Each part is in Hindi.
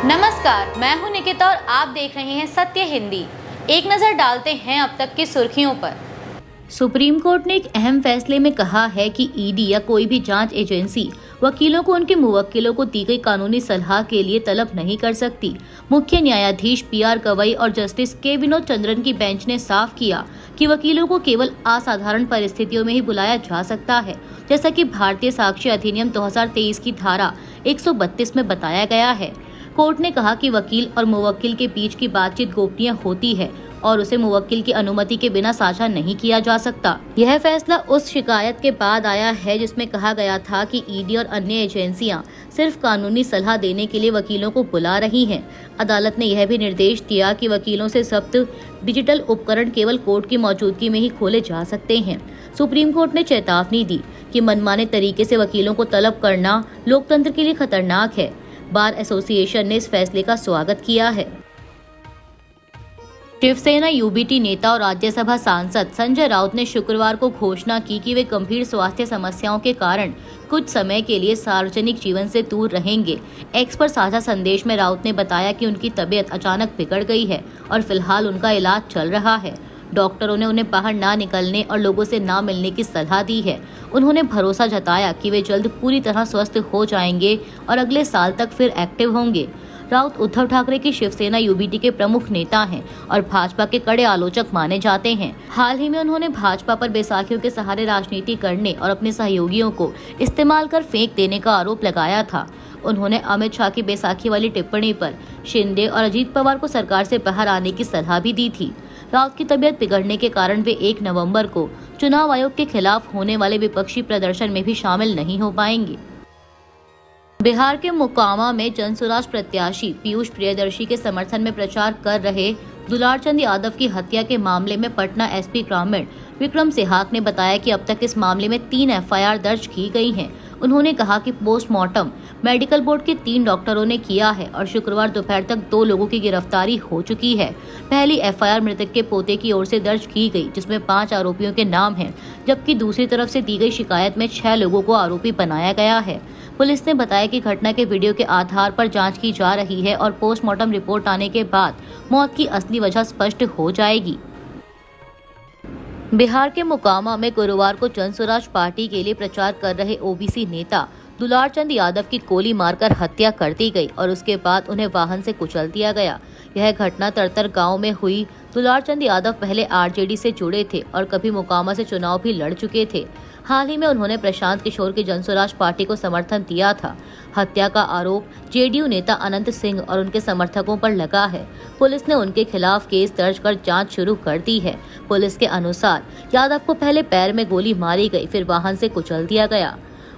नमस्कार, मैं हूं निकिता और आप देख रहे हैं सत्य हिंदी। एक नजर डालते हैं अब तक की सुर्खियों पर। सुप्रीम कोर्ट ने एक अहम फैसले में कहा है कि ईडी या कोई भी जांच एजेंसी वकीलों को उनके मुवक्किलों को दी गई कानूनी सलाह के लिए तलब नहीं कर सकती। मुख्य न्यायाधीश पी.आर. गवई और जस्टिस के. विनोद चंद्रन की बेंच ने साफ किया कि वकीलों को केवल असाधारण परिस्थितियों में ही बुलाया जा सकता है, जैसा कि भारतीय साक्ष्य अधिनियम 2023 की धारा 132 में बताया गया है। कोर्ट ने कहा कि वकील और मुवक्किल के बीच की बातचीत गोपनीय होती है और उसे मुवक्किल की अनुमति के बिना साझा नहीं किया जा सकता। यह फैसला उस शिकायत के बाद आया है जिसमें कहा गया था कि ईडी और अन्य एजेंसियां सिर्फ कानूनी सलाह देने के लिए वकीलों को बुला रही हैं। अदालत ने यह भी निर्देश दिया कि वकीलों से जब्त डिजिटल उपकरण केवल कोर्ट की मौजूदगी में ही खोले जा सकते हैं। सुप्रीम कोर्ट ने चेतावनी दी कि मनमाने तरीके से वकीलों को तलब करना लोकतंत्र के लिए खतरनाक है। बार एसोसिएशन ने इस फैसले का स्वागत किया है। शिवसेना यूबीटी नेता और राज्यसभा सांसद संजय राउत ने शुक्रवार को घोषणा की कि वे गंभीर स्वास्थ्य समस्याओं के कारण कुछ समय के लिए सार्वजनिक जीवन से दूर रहेंगे। एक्स पर साझा संदेश में राउत ने बताया कि उनकी तबीयत अचानक बिगड़ गई है और फिलहाल उनका इलाज चल रहा है। डॉक्टरों ने उन्हें बाहर ना निकलने और लोगों से ना मिलने की सलाह दी है। उन्होंने भरोसा जताया कि वे जल्द पूरी तरह स्वस्थ हो जाएंगे और अगले साल तक फिर एक्टिव होंगे। राउत उद्धव ठाकरे की शिवसेना यूबीटी के प्रमुख नेता हैं और भाजपा के कड़े आलोचक माने जाते हैं। हाल ही में उन्होंने भाजपा पर बैसाखियों के सहारे राजनीति करने और अपने सहयोगियों को इस्तेमाल कर फेंक देने का आरोप लगाया था। उन्होंने अमित शाह की बैसाखी वाली टिप्पणी पर शिंदे और अजीत पवार को सरकार से बाहर आने की सलाह भी दी थी। राउत की तबीयत बिगड़ने के कारण वे 1 नवंबर को चुनाव आयोग के खिलाफ होने वाले विपक्षी प्रदर्शन में भी शामिल नहीं हो पाएंगे। बिहार के मोकामा में जनसुराज प्रत्याशी पीयूष प्रियदर्शी के समर्थन में प्रचार कर रहे दुलारचंद यादव की हत्या के मामले में पटना एसपी ग्रामीण विक्रम सिहाग ने बताया कि अब तक इस मामले में 3 एफआईआर दर्ज की गई हैं। उन्होंने कहा कि पोस्टमार्टम मेडिकल बोर्ड के 3 डॉक्टरों ने किया है और शुक्रवार दोपहर तक 2 लोगों की गिरफ्तारी हो चुकी है। पहली एफआईआर मृतक के पोते की ओर से दर्ज की गई, जिसमें 5 आरोपियों के नाम हैं, जबकि दूसरी तरफ से दी गई शिकायत में 6 लोगों को आरोपी बनाया गया है। पुलिस ने बताया कि घटना के वीडियो के आधार पर जांच की जा रही है और पोस्टमार्टम रिपोर्ट आने के बाद मौत की असली वजह स्पष्ट हो जाएगी। बिहार के मोकामा में गुरुवार को जनसुराज पार्टी के लिए प्रचार कर रहे ओबीसी नेता दुलारचंद यादव की गोली मारकर हत्या कर दी गई और उसके बाद उन्हें वाहन से कुचल दिया गया। यह घटना तरतर गांव में हुई। दुलारचंद यादव पहले आरजेडी से जुड़े थे और कभी मोकामा से चुनाव भी लड़ चुके थे। हाल ही में उन्होंने प्रशांत किशोर की जनसुराज पार्टी को समर्थन दिया था। हत्या का आरोप जेडीयू नेता अनंत सिंह और उनके समर्थकों पर लगा है। पुलिस ने उनके खिलाफ केस दर्ज कर जांच शुरू कर दी है। पुलिस के अनुसार यादव को पहले पैर में गोली मारी गई, फिर वाहन से कुचल दिया गया।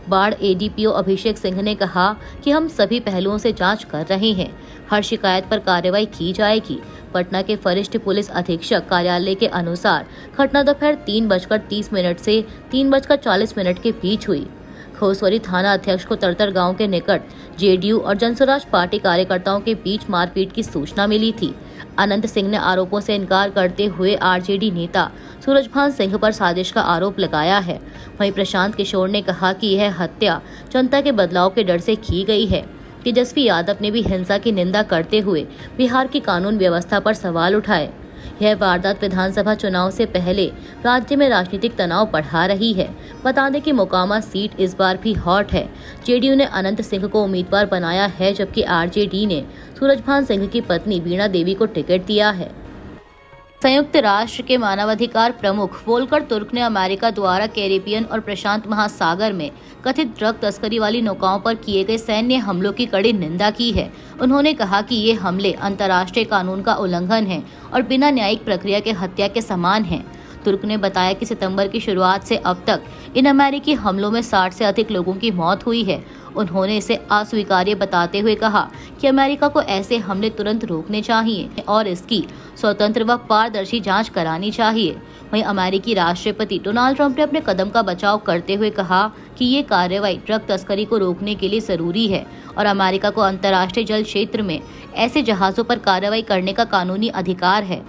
बाढ़ एडीपीओ अभिषेक सिंह ने कहा कि हम सभी पहलुओं से जांच कर रहे हैं। हर शिकायत पर कार्रवाई की जाएगी। पटना के वरिष्ठ पुलिस अधीक्षक कार्यालय के अनुसार घटना दोपहर 3:30 से 3:40 के बीच हुई। खोसवरी थाना अध्यक्ष को तरतर गांव के निकट जेडीयू और जनसुराज पार्टी कार्यकर्ताओं के बीच मारपीट की सूचना मिली थी। अनंत सिंह ने आरोपों से इनकार करते हुए आरजेडी नेता सूरजभान सिंह पर साजिश का आरोप लगाया है। वहीं प्रशांत किशोर ने कहा कि यह हत्या जनता के बदलाव के डर से की गई है। तेजस्वी यादव ने भी हिंसा की निंदा करते हुए बिहार की कानून व्यवस्था पर सवाल उठाए। यह वारदात विधानसभा चुनाव से पहले राज्य में राजनीतिक तनाव बढ़ा रही है। बता दें कि मोकामा सीट इस बार भी हॉट है। जेडीयू ने अनंत सिंह को उम्मीदवार बनाया है, जबकि आरजेडी ने सूरजभान सिंह की पत्नी वीणा देवी को टिकट दिया है। संयुक्त राष्ट्र के मानवाधिकार प्रमुख वोल्कर तुर्क ने अमेरिका द्वारा कैरिबियन और प्रशांत महासागर में कथित ड्रग तस्करी वाली नौकाओं पर किए गए सैन्य हमलों की कड़ी निंदा की है। उन्होंने कहा कि ये हमले अंतर्राष्ट्रीय कानून का उल्लंघन है और बिना न्यायिक प्रक्रिया के हत्या के समान हैं। तुर्क ने बताया कि सितंबर की शुरुआत से अब तक इन अमेरिकी हमलों में 60 से अधिक लोगों की मौत हुई है। उन्होंने इसे अस्वीकार्य बताते हुए कहा कि अमेरिका को ऐसे हमले तुरंत रोकने चाहिए और इसकी स्वतंत्र व पारदर्शी जांच करानी चाहिए। वहीं अमेरिकी राष्ट्रपति डोनाल्ड ट्रंप ने अपने कदम का बचाव करते हुए कहा कि ये कार्रवाई ड्रग तस्करी को रोकने के लिए जरूरी है और अमेरिका को अंतर्राष्ट्रीय जल क्षेत्र में ऐसे जहाजों पर कार्रवाई करने का कानूनी अधिकार है।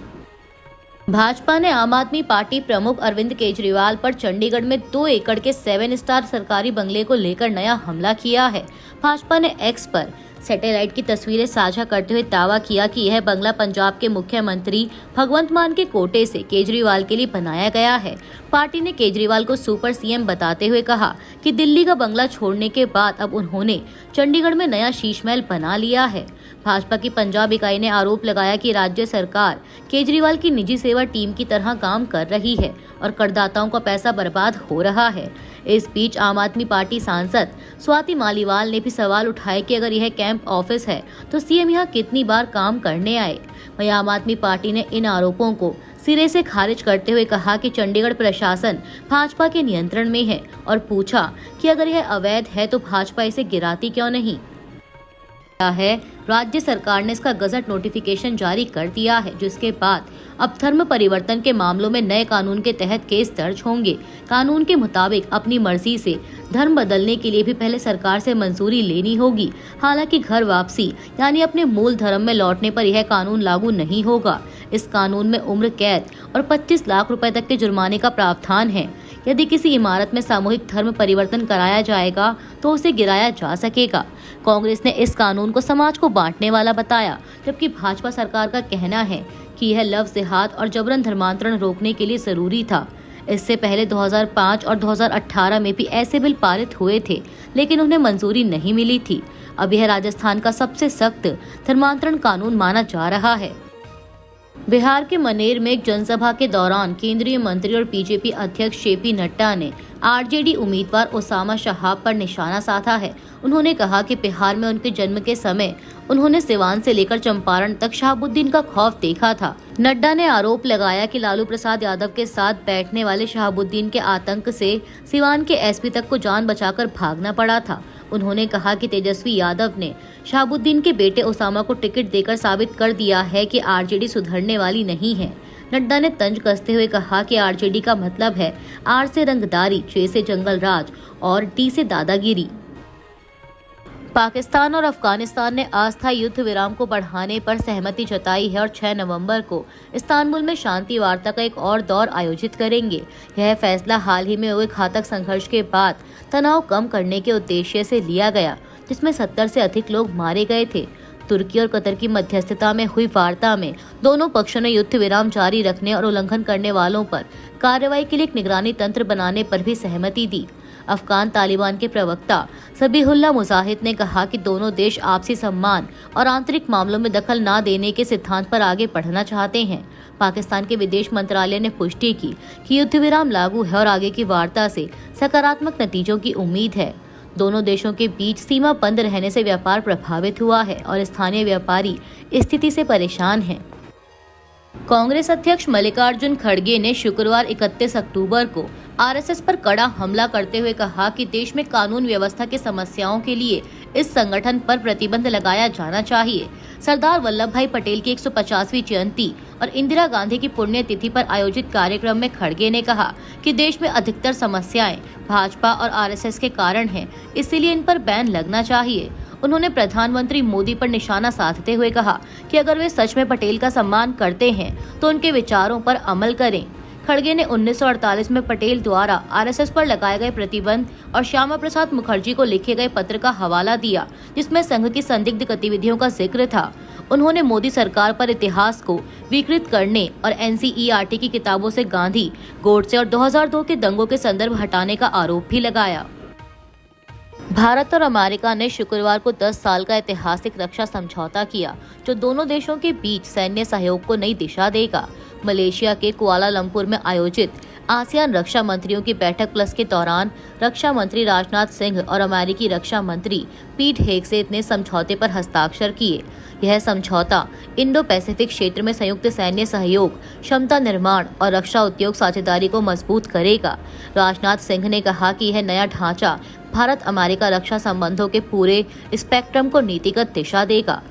भाजपा ने आम आदमी पार्टी प्रमुख अरविंद केजरीवाल पर चंडीगढ़ में 2 एकड़ के 7 स्टार सरकारी बंगले को लेकर नया हमला किया है। भाजपा ने एक्स पर सैटेलाइट की तस्वीरें साझा करते हुए दावा किया कि यह बंगला पंजाब के मुख्यमंत्री भगवंत मान के कोटे से केजरीवाल के लिए बनाया गया है। पार्टी ने केजरीवाल को सुपर सीएम बताते हुए कहा कि दिल्ली का बंगला छोड़ने के बाद अब उन्होंने चंडीगढ़ में नया शीश महल बना लिया है। भाजपा की पंजाब इकाई ने आरोप लगाया कि राज्य सरकार केजरीवाल की निजी सेवा टीम की तरह काम कर रही है और करदाताओं का पैसा बर्बाद हो रहा है। इस बीच आम आदमी पार्टी सांसद स्वाति मालीवाल ने भी सवाल उठाए कि अगर यह कैंप ऑफिस है तो सीएम यहां कितनी बार काम करने आए। वहीं आम आदमी पार्टी ने इन आरोपों को सिरे से खारिज करते हुए कहा कि चंडीगढ़ प्रशासन भाजपा के नियंत्रण में है और पूछा कि अगर यह अवैध है तो भाजपा इसे गिराती क्यों नहीं है। राज्य सरकार ने इसका गजट नोटिफिकेशन जारी कर दिया है, जिसके बाद अब धर्म परिवर्तन के मामलों में नए कानून के तहत केस दर्ज होंगे। कानून के मुताबिक अपनी मर्जी से धर्म बदलने के लिए भी पहले सरकार से मंजूरी लेनी होगी। हालांकि घर वापसी यानी अपने मूल धर्म में लौटने पर यह कानून लागू नहीं होगा। इस कानून में उम्र कैद और 25 लाख रुपए तक के जुर्माने का प्रावधान है। यदि किसी इमारत में सामूहिक धर्म परिवर्तन कराया जाएगा तो उसे गिराया जा सकेगा। कांग्रेस ने इस कानून को समाज को बांटने वाला बताया, जबकि भाजपा सरकार का कहना है कि यह लव जिहाद और जबरन धर्मांतरण रोकने के लिए जरूरी था। इससे पहले 2005 और 2018 में भी ऐसे बिल पारित हुए थे, लेकिन उन्हें मंजूरी नहीं मिली थी। अब यह राजस्थान का सबसे सख्त धर्मांतरण कानून माना जा रहा है। बिहार के मनेर में एक जनसभा के दौरान केंद्रीय मंत्री और बीजेपी अध्यक्ष जेपी नड्डा ने आरजेडी उम्मीदवार ओसामा शहाब पर निशाना साधा है। उन्होंने कहा कि बिहार में उनके जन्म के समय उन्होंने सिवान से लेकर चंपारण तक शहाबुद्दीन का खौफ देखा था। नड्डा ने आरोप लगाया कि लालू प्रसाद यादव के साथ बैठने वाले शहाबुद्दीन के आतंक से सिवान के एसपी तक को जान बचाकर भागना पड़ा था। उन्होंने कहा कि तेजस्वी यादव ने शहाबुद्दीन के बेटे ओसामा को टिकट देकर साबित कर दिया है कि आरजेडी सुधरने वाली नहीं है। नड्डा ने तंज कसते हुए कहा कि आरजेडी का मतलब है आर से रंगदारी, जे से जंगल राज और टी से दादागिरी। पाकिस्तान और अफगानिस्तान ने अस्थायी युद्ध विराम को बढ़ाने पर सहमति जताई है और 6 नवंबर को इस्तांबुल में शांति वार्ता का एक और दौर आयोजित करेंगे। यह फैसला हाल ही में हुए घातक संघर्ष के बाद तनाव कम करने के उद्देश्य से लिया गया, जिसमें 70 से अधिक लोग मारे गए थे। तुर्की और कतर की मध्यस्थता में हुई वार्ता में दोनों पक्षों ने युद्ध विराम जारी रखने और उल्लंघन करने वालों पर कार्रवाई के लिए एक निगरानी तंत्र बनाने पर भी सहमति दी। अफगान तालिबान के प्रवक्ता सबीहुल्लाह मुजाहिद ने कहा कि दोनों देश आपसी सम्मान और आंतरिक मामलों में दखल न देने के सिद्धांत पर आगे बढ़ना चाहते हैं। पाकिस्तान के विदेश मंत्रालय ने पुष्टि की कि युद्ध विराम लागू है और आगे की वार्ता से सकारात्मक नतीजों की उम्मीद है। दोनों देशों के बीच सीमा बंद रहने से व्यापार प्रभावित हुआ है और स्थानीय व्यापारी स्थिति से परेशान हैं। कांग्रेस अध्यक्ष मल्लिकार्जुन खड़गे ने शुक्रवार 31 अक्टूबर को आरएसएस पर कड़ा हमला करते हुए कहा कि देश में कानून व्यवस्था की समस्याओं के लिए इस संगठन पर प्रतिबंध लगाया जाना चाहिए। सरदार वल्लभ भाई पटेल की 150वीं जयंती और इंदिरा गांधी की पुण्यतिथि पर आयोजित कार्यक्रम में खड़गे ने कहा कि देश में अधिकतर समस्याएं भाजपा और आरएसएस के कारण हैं, इसीलिए इन पर बैन लगना चाहिए। उन्होंने प्रधानमंत्री मोदी पर निशाना साधते हुए कहा कि अगर वे सच में पटेल का सम्मान करते हैं तो उनके विचारों पर अमल करें। खड़गे ने 1948 में पटेल द्वारा आरएसएस पर लगाए गए प्रतिबंध और श्यामा प्रसाद मुखर्जी को लिखे गए पत्र का हवाला दिया, जिसमें संघ की संदिग्ध गतिविधियों का जिक्र था। उन्होंने मोदी सरकार पर इतिहास को विकृत करने और एनसीईआरटी की किताबों से गांधी, गोडसे और 2002 के दंगों के संदर्भ हटाने का आरोप भी लगाया। भारत और अमेरिका ने शुक्रवार को 10 साल का ऐतिहासिक रक्षा समझौता किया, जो दोनों देशों के बीच सैन्य सहयोग को नई दिशा देगा। मलेशिया के कुआलालंपुर में आयोजित आसियान रक्षा मंत्रियों की बैठक प्लस के दौरान रक्षा मंत्री राजनाथ सिंह और अमेरिकी रक्षा मंत्री पीट हेगसेथ ने समझौते पर हस्ताक्षर किए। यह समझौता इंडो पैसिफिक क्षेत्र में संयुक्त सैन्य सहयोग, क्षमता निर्माण और रक्षा उद्योग साझेदारी को मजबूत करेगा। राजनाथ सिंह ने कहा कि यह नया ढांचा भारत अमेरिका रक्षा संबंधों के पूरे स्पेक्ट्रम को नीतिगत दिशा देगा।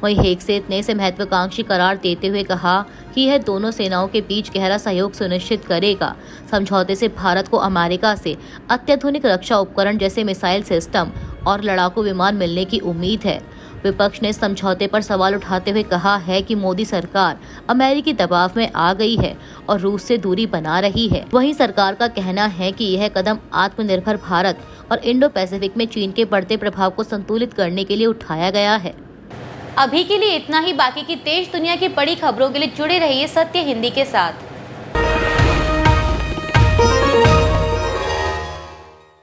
वहीं हेगसेथ ने इसे महत्वाकांक्षी करार देते हुए कहा कि यह दोनों सेनाओं के बीच गहरा सहयोग सुनिश्चित करेगा। समझौते से भारत को अमेरिका से अत्याधुनिक रक्षा उपकरण जैसे मिसाइल सिस्टम और लड़ाकू विमान मिलने की उम्मीद है। विपक्ष ने समझौते पर सवाल उठाते हुए कहा है कि मोदी सरकार अमेरिकी दबाव में आ गई है और रूस से दूरी बना रही है। वहीं सरकार का कहना है कि यह कदम आत्मनिर्भर भारत और इंडो पैसिफिक में चीन के बढ़ते प्रभाव को संतुलित करने के लिए उठाया गया है। अभी के लिए इतना ही। बाकी की देश दुनिया की बड़ी खबरों के लिए जुड़े रहिए सत्य हिंदी के साथ।